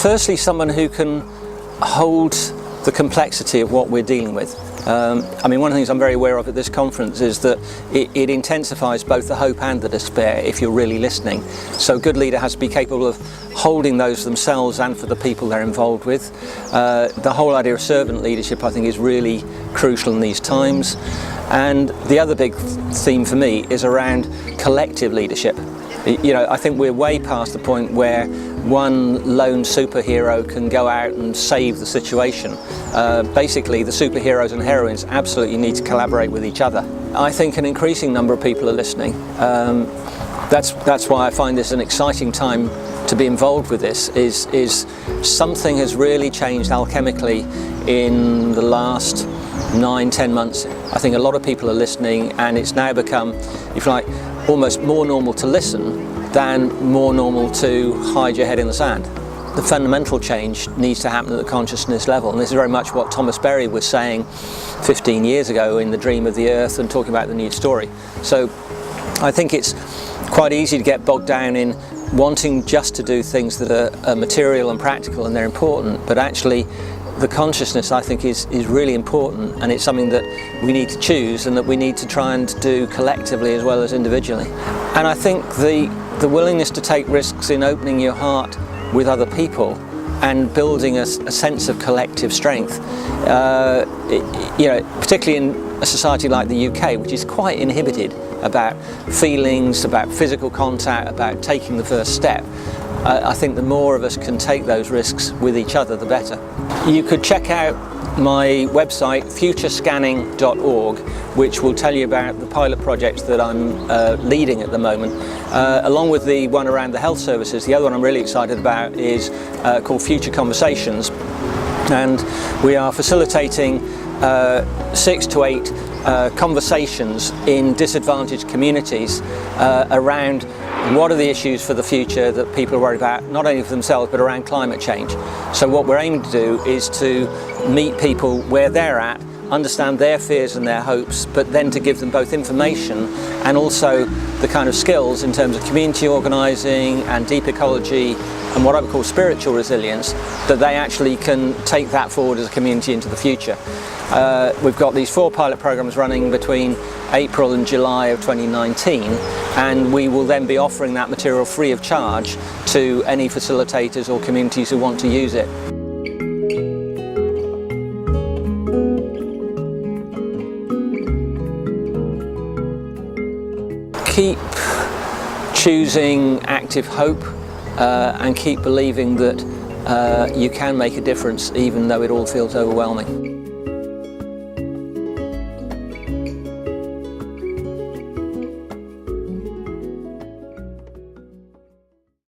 Firstly, someone who can hold the complexity of what we're dealing with. I mean, one of the things I'm very aware of at this conference is that it intensifies both the hope and the despair if you're really listening. So a good leader has to be capable of holding those themselves and for the people they're involved with. The whole idea of servant leadership, I think, is really crucial in these times. And the other big theme for me is around collective leadership. You know, I think we're way past the point where one lone superhero can go out and save the situation. Basically, the superheroes and heroines absolutely need to collaborate with each other. I think an increasing number of people are listening. That's why I find this an exciting time to be involved with this. Is something has really changed alchemically in the last 9-10 months. I think a lot of people are listening, and it's now become, if you like, almost more normal to listen than more normal to hide your head in the sand. The fundamental change needs to happen at the consciousness level, and this is very much what Thomas Berry was saying 15 years ago in The Dream of the Earth and talking about the new story. So I think it's quite easy to get bogged down in wanting just to do things that are material and practical, and they're important, but actually the consciousness, I think, is really important, and it's something that we need to choose and that we need to try and do collectively as well as individually. And I think the willingness to take risks in opening your heart with other people and building a sense of collective strength, you know, particularly in a society like the UK, which is quite inhibited about feelings, about physical contact, about taking the first step. I think the more of us can take those risks with each other, the better. You could check out my website, futurescanning.org, which will tell you about the pilot projects that I'm leading at the moment. Along with the one around the health services, the other one I'm really excited about is called Future Conversations. And we are facilitating 6 to 8 conversations in disadvantaged communities around what are the issues for the future that people are worried about, not only for themselves but around climate change. So what we're aiming to do is to meet people where they're at, understand their fears and their hopes, but then to give them both information and also the kind of skills in terms of community organising and deep ecology and what I would call spiritual resilience, that they actually can take that forward as a community into the future. We've got these 4 pilot programs running between April and July of 2019, and we will then be offering that material free of charge to any facilitators or communities who want to use it. Keep choosing active hope and keep believing that you can make a difference even though it all feels overwhelming.